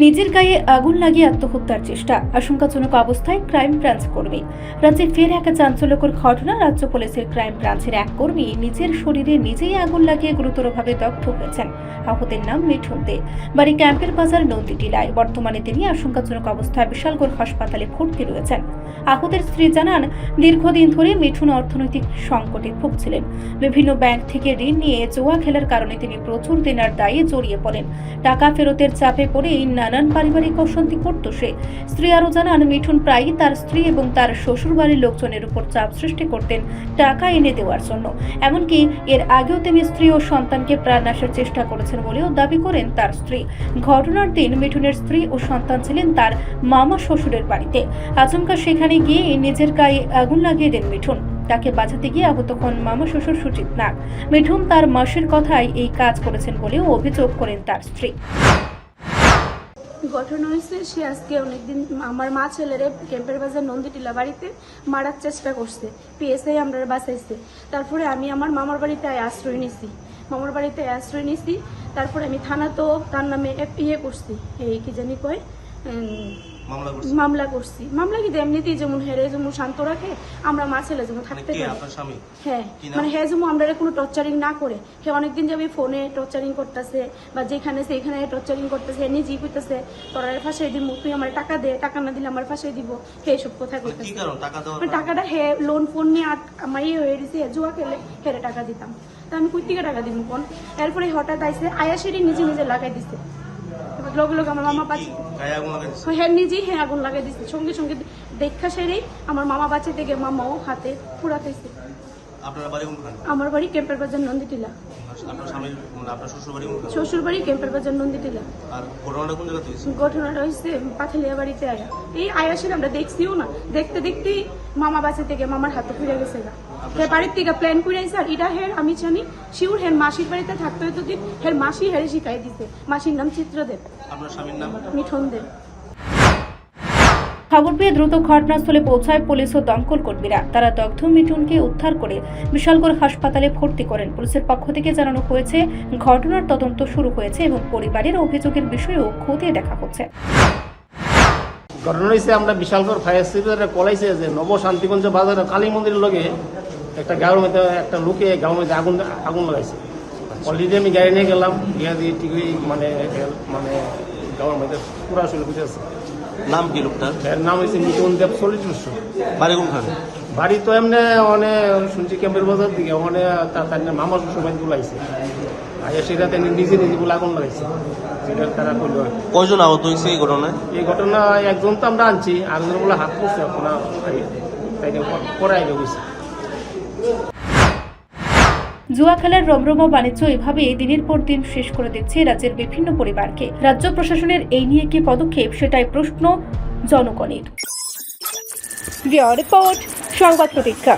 নিজের গায়ে আগুন লাগিয়ে আত্মহত্যার চেষ্টা, আশঙ্কাজনক অবস্থায় ক্রাইম ব্রাঞ্চ কর্মী। রাজ্যে ফের এক চাঞ্চল্যকর ঘটনা। রাজ্য পুলিশের ক্রাইম ব্রাঞ্চের এক কর্মী নিজের শরীরে নিজেই আগুন লাগিয়ে গুরুতরভাবে দগ্ধ হয়েছেন। আহতের নাম মিঠুন দে, বাড়ি ক্যাম্পের বাজার নন্দীটিলায়। বর্তমানে তিনি আশঙ্কাজনক অবস্থায় বিশালগড় হাসপাতালে ভর্তি রয়েছেন। আহতের স্ত্রী জানান, দীর্ঘদিন ধরে মিঠুন অর্থনৈতিক সংকটে ভুগছিলেন। বিভিন্ন ব্যাংক থেকে ঋণ নিয়ে জুয়া খেলার কারণে তিনি প্রচুর দেনার দায়ে জড়িয়ে পড়েন। টাকা ফেরতের চাপে পড়েই নানান পারিবারিক অশান্তি করত সে। স্ত্রী আরও জানান, মিঠুন প্রায়ই তার স্ত্রী এবং তার শ্বশুর বাড়ির লোকজনের উপর চাপ সৃষ্টি করতেন টাকা এনে দেওয়ার জন্য। এমনকি এর আগেও তিনি স্ত্রী ও সন্তানকে প্রাণনাশের চেষ্টা করেছেন বলেও দাবি করেন তার স্ত্রী। ঘটনার দিন মিঠুনের স্ত্রী ও সন্তান ছিলেন তার মামা শ্বশুরের বাড়িতে। আচমকা সেখানে গিয়ে নিজের গায়ে আগুন লাগিয়ে দেন মিঠুন। তাকে বাঁচাতে গিয়ে আহত হন মামা শ্বশুর সুচিত নাগ। মিঠুন তার মাসির কথায় এই কাজ করেছেন বলেও অভিযোগ করেন তার স্ত্রী। ঘটনা হয়েছে, সে আজকে অনেকদিন আমার মা ছেলেরে ক্যাম্পের বাজার নন্দীটিলা বাড়িতে মারার চেষ্টা করছে। পিএসআই আমরা বাঁচাইছে। তারপরে আমি আমার মামার বাড়িতে আশ্রয় নিছি। তারপরে আমি থানা তো তার নামে করছি, এই কি জানি কয় মামলা করছি। মামলা কিন্তু এমনিতেই যেমন হেরে যেমন শান্ত রাখে, আমরা মা ছেলে যেমন থাকতে পারি। হ্যাঁ, মানে হ্যাঁ যেমন আমরা কোনো টর্চারিং না করে, হ্যাঁ অনেকদিন যাবে ফোনে টর্চারিং করতেছে বা যেখানে সেখানে টর্চারিং করতেছে, নিজেই করতেছে তোরা ফাঁসাই দিব, তুই আমার টাকা দে, টাকা না দিলে আমার ফাঁসাই দিব, হ্যাঁ সব কথা করতেছে। টাকাটা হ্যাঁ লোন ফোন নিয়ে আমার হয়ে গেছে, জুয়া খেলে হেরে টাকা দিতাম। তা আমি কই থেকে টাকা দিব কোন? এরপরে হঠাৎ আইসে আয়াসেরই নিজে লাগাই দিছে। লোক আমার মামা বাঁচি হ্যাঁ নিজেই আগুন লাগাই দিচ্ছে। সঙ্গে সঙ্গে দেখা সেরেই আমার মামা বাঁচি থেকে মামাও হাতে পুরা খাইছে। আমার বাড়ি ক্যাম্পের বাজার নন্দীটিলা। শ্বশুর বাড়ি ক্যাম্পের বাজার নন্দীটিলা। ঘটনাটা হয়েছে পাথালিয়া বাড়িতে আয়া। এই আয়াসের আমরা দেখছিও না, দেখতে দেখতেই মামা বাঁচি থেকে মামার হাতে পুড়ে গেছে। বাড়ির থেকে প্ল্যান করে আইসে। আর এটা হের আমি জানি শিউর হের মাসির বাড়িতে থাকতে হইতো দিন, হের মাসি হেরে শিখাই দিছে। মাসির নাম চিত্রদেব, মিঠুন দেব। খবর পেয়ে দ্রুত ঘটনাস্থলে পৌঁছায় পুলিশ ও দমকল কর্মীরা। তারা দগ্ধ মিঠুনকে উদ্ধার করে বিশালগড় হাসপাতালে ভর্তি করেন। পুলিশের পক্ষ থেকে জানানো হয়েছে, ঘটনার তদন্ত শুরু হয়েছে এবং পরিবারের অভিযোগের বিষয়েও খতিয়ে দেখা হচ্ছে। ঘটনা হয়েছে, আমরা বিশালগড় ফায়ার সার্ভিসে কলাইছে যে নব শান্তিগঞ্জ বাজারে কালী মন্দিরের লগে একটা গাঁয়ের মধ্যে একটা লোকে গাঁয়ের মধ্যে আগুন লাগাইছে। অলরেডি আমি গাড়ি নিয়ে গেলাম, গিয়ে দিয়ে ঠিকই মানে গাঁয়ের মধ্যে পুরা আসলে বুঝেছে। নাম কি লোকটার? এর নাম হয়েছে মিঠুন দেব, 40 বছর। বাড়ি কোনখানে? বাড়ি তো এমনি শুনছি ক্যাম্পের বাজার দিকে, তার মামা শ্বশুর বাড়ি গুলাইছে। সেটা নিজে বলে আগুন লাগাইছে। তারা করলো। কয়জন আহত হয়েছে এই ঘটনায়? এই ঘটনা একজন তো আমরা আনছি, আরেকজন বলে হাত পড়ছে, পরে গেছে। জুয়া খেলার রমরমা বাণিজ্য এভাবে দিনের পর দিন শেষ করে দিচ্ছে রাজ্যের বিভিন্ন পরিবারকে। রাজ্য প্রশাসনের এই নিয়ে কি পদক্ষেপ, সেটাই প্রশ্ন জনগণের। রিপোর্ট, সংবাদ প্রতীক্ষা।